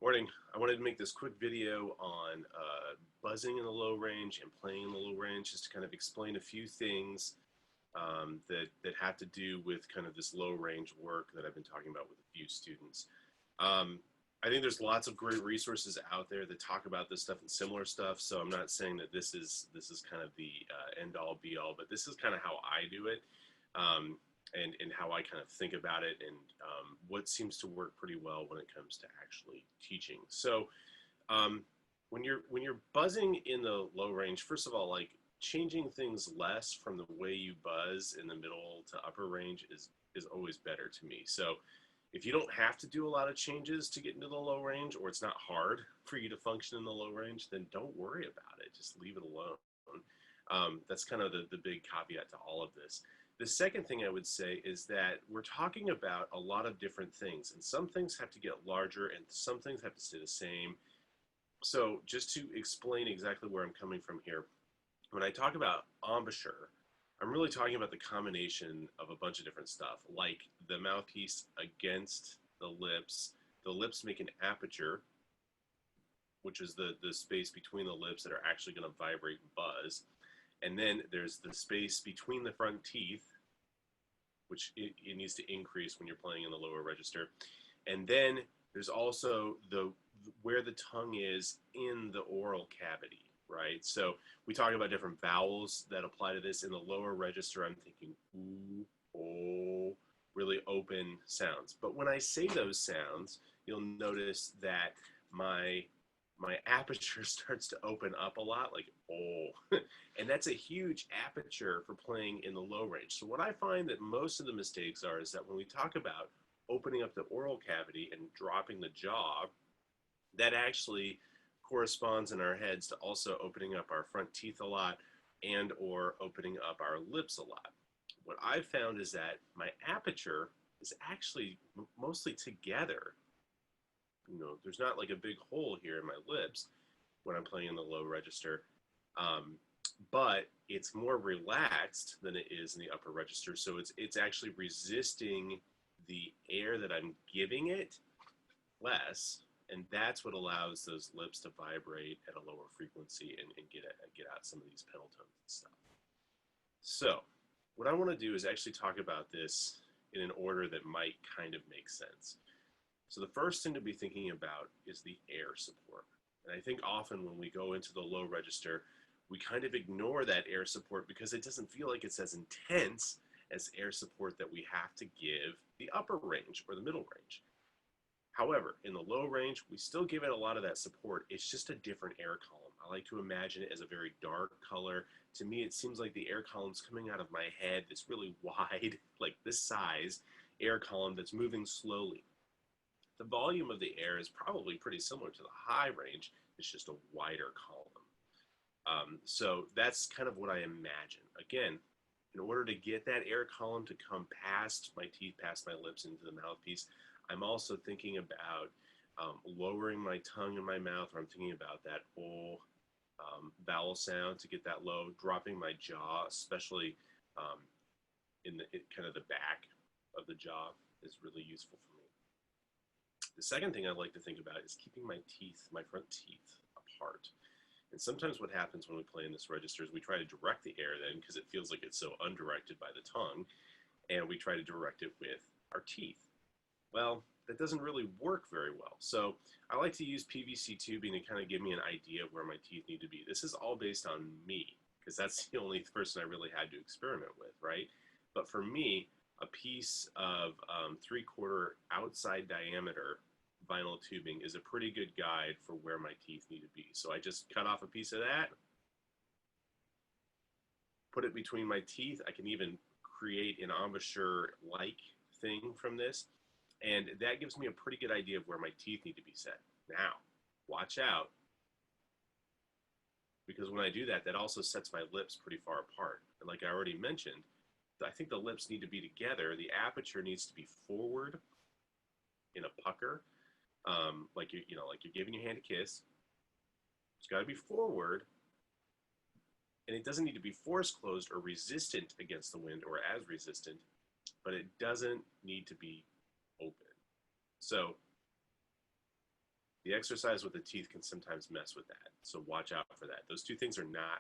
Morning. I wanted to make this quick video on buzzing in the low range and playing in the low range, just to kind of explain a few things that have to do with kind of this low range work that I've been talking about with a few students. I think there's lots of great resources out there that talk about this stuff and similar stuff. So I'm not saying that this is kind of the end all be all, but this is kind of how I do it. And how I kind of think about it, and what seems to work pretty well when it comes to actually teaching. So when you're buzzing in the low range, first of all, like changing things less from the way you buzz in the middle to upper range is always better to me. So if you don't have to do a lot of changes to get into the low range, or it's not hard for you to function in the low range, then don't worry about it. Just leave it alone. That's kind of the big caveat to all of this. The second thing I would say is that we're talking about a lot of different things, and some things have to get larger and some things have to stay the same. So just to explain exactly where I'm coming from here, when I talk about embouchure, I'm really talking about the combination of a bunch of different stuff, like the mouthpiece against the lips make an aperture, which is the space between the lips that are actually going to vibrate and buzz. And then there's the space between the front teeth, which it needs to increase when you're playing in the lower register. And then there's also where the tongue is in the oral cavity, right? So we talk about different vowels that apply to this. In the lower register, I'm thinking ooh, oh, really open sounds. But when I say those sounds, you'll notice that my aperture starts to open up a lot, like oh, and that's a huge aperture for playing in the low range. So what I find that most of the mistakes are is that when we talk about opening up the oral cavity and dropping the jaw, that actually corresponds in our heads to also opening up our front teeth a lot and or opening up our lips a lot. What I've found is that my aperture is actually mostly together. You know, there's not like a big hole here in my lips when I'm playing in the low register, but it's more relaxed than it is in the upper register. So it's actually resisting the air that I'm giving it less, and that's what allows those lips to vibrate at a lower frequency and get out some of these pedal tones and stuff. So what I want to do is actually talk about this in an order that might kind of make sense. So the first thing to be thinking about is the air support. And I think often when we go into the low register, we kind of ignore that air support because it doesn't feel like it's as intense as air support that we have to give the upper range or the middle range. However, in the low range, we still give it a lot of that support. It's just a different air column. I like to imagine it as a very dark color. To me, it seems like the air column's coming out of my head. It's really wide, like this size air column that's moving slowly. The volume of the air is probably pretty similar to the high range. It's just a wider column. So that's kind of what I imagine. Again, in order to get that air column to come past my teeth, past my lips into the mouthpiece, I'm also thinking about lowering my tongue in my mouth, or I'm thinking about that whole vowel sound to get that low, dropping my jaw, especially in kind of the back of the jaw, is really useful for me. The second thing I like to think about is keeping my teeth, my front teeth, apart. And sometimes what happens when we play in this register is we try to direct the air then, because it feels like it's so undirected by the tongue, and we try to direct it with our teeth. Well, that doesn't really work very well. So I like to use PVC tubing to kind of give me an idea of where my teeth need to be. This is all based on me, because that's the only person I really had to experiment with, right? But for me, a piece of 3/4 outside diameter vinyl tubing is a pretty good guide for where my teeth need to be. So I just cut off a piece of that, put it between my teeth. I can even create an embouchure-like thing from this, and that gives me a pretty good idea of where my teeth need to be set. Now, watch out, because when I do that, that also sets my lips pretty far apart. And like I already mentioned, I think the lips need to be together. The aperture needs to be forward in a pucker, like you're giving your hand a kiss. It's got to be forward, and it doesn't need to be force closed or resistant against the wind or as resistant, but it doesn't need to be open. So The exercise with the teeth can sometimes mess with that. So watch out for that. Those two things are not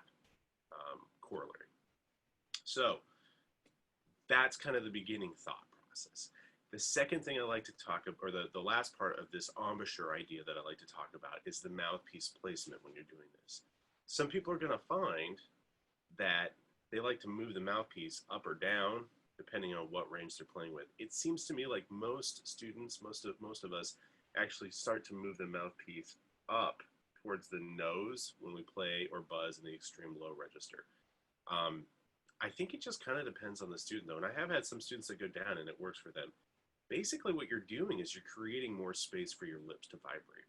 corollary. So that's kind of the beginning thought process. The second thing I like to talk about, or the last part of this embouchure idea that I like to talk about, is the mouthpiece placement when you're doing this. Some people are going to find that they like to move the mouthpiece up or down depending on what range they're playing with. It seems to me like most students, most of us, actually start to move the mouthpiece up towards the nose when we play or buzz in the extreme low register. I think it just kind of depends on the student, though, and I have had some students that go down and it works for them. Basically, what you're doing is you're creating more space for your lips to vibrate.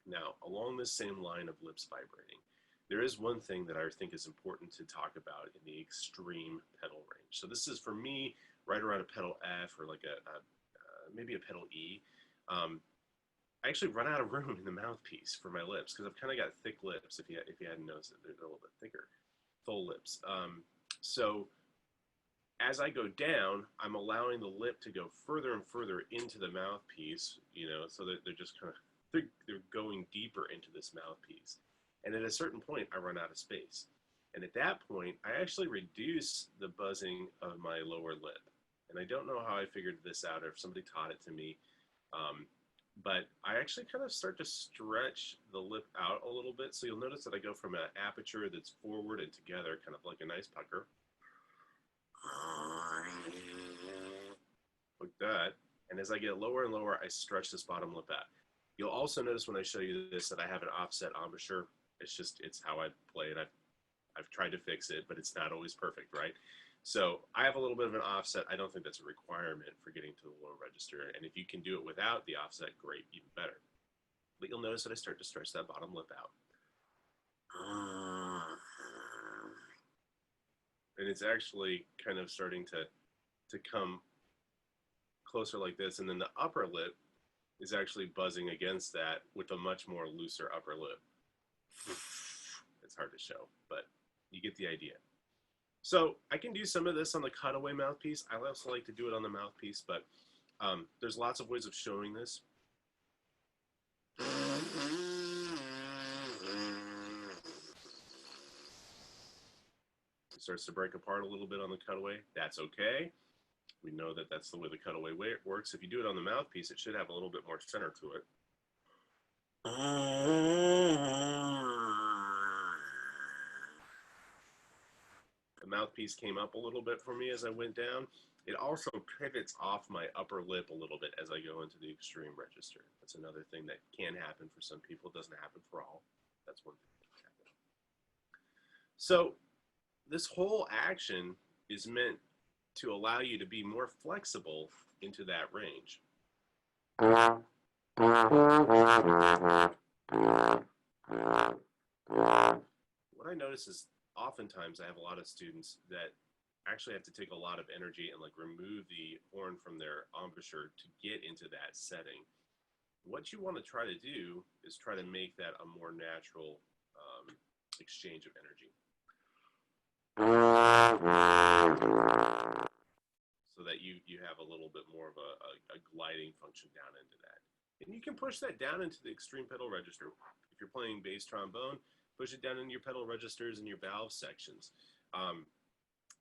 Now, along this same line of lips vibrating, there is one thing that I think is important to talk about in the extreme pedal range. So this is, for me, right around a pedal F or like maybe a pedal E. I actually run out of room in the mouthpiece for my lips because I've kind of got thick lips. If you hadn't noticed it, they're a little bit thicker, full lips. So as I go down, I'm allowing the lip to go further and further into the mouthpiece, so that they're just kind of, they're going deeper into this mouthpiece. And at a certain point, I run out of space. And at that point, I actually reduce the buzzing of my lower lip. And I don't know how I figured this out or if somebody taught it to me, but I actually kind of start to stretch the lip out a little bit. So you'll notice that I go from an aperture that's forward and together, kind of like a nice pucker, like that. And as I get lower and lower, I stretch this bottom lip out. You'll also notice when I show you this that I have an offset embouchure. It's how I play it. I've tried to fix it, but it's not always perfect, right? So I have a little bit of an offset. I don't think that's a requirement for getting to the low register. And if you can do it without the offset, great, even better. But you'll notice that I start to stretch that bottom lip out. And it's actually kind of starting to come closer like this. And then the upper lip is actually buzzing against that with a much more looser upper lip. It's hard to show, but you get the idea. So I can do some of this on the cutaway mouthpiece. I also like to do it on the mouthpiece, but there's lots of ways of showing this. It starts to break apart a little bit on the cutaway. That's okay. We know that that's the way the cutaway works. If you do it on the mouthpiece, it should have a little bit more center to it. The mouthpiece came up a little bit for me as I went down. It also pivots off my upper lip a little bit as I go into the extreme register. That's another thing that can happen for some people. It doesn't happen for all. That's one thing that can happen. So this whole action is meant to allow you to be more flexible into that range. What I notice is oftentimes I have a lot of students that actually have to take a lot of energy and like remove the horn from their embouchure to get into that setting. What you want to try to do is try to make that a more natural exchange of energy. So that you have a little bit more of a gliding function down into that. And you can push that down into the extreme pedal register. If you're playing bass trombone, push it down into your pedal registers and your valve sections.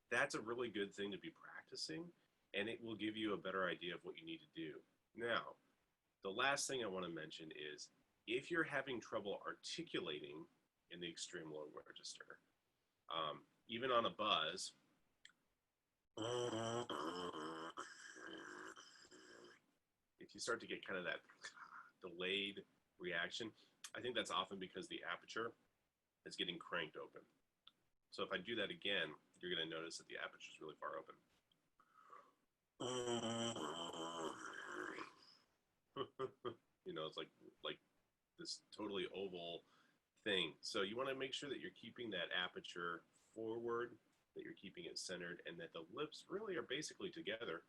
That's a really good thing to be practicing, and it will give you a better idea of what you need to do. Now, the last thing I want to mention is if you're having trouble articulating in the extreme low register, even on a buzz, if you start to get kind of that delayed reaction, I think that's often because the aperture is getting cranked open. So if I do that again, you're going to notice that the aperture is really far open. It's like this totally oval thing. So you want to make sure that you're keeping that aperture forward, that you're keeping it centered, and that the lips really are basically together,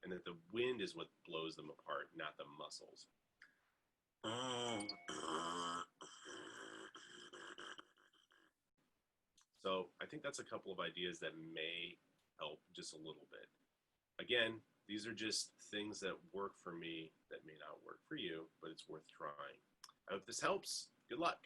and that the wind is what blows them apart, not the muscles. So I think that's a couple of ideas that may help just a little bit. Again, these are just things that work for me that may not work for you. for you, but it's worth trying. I hope this helps. Good luck.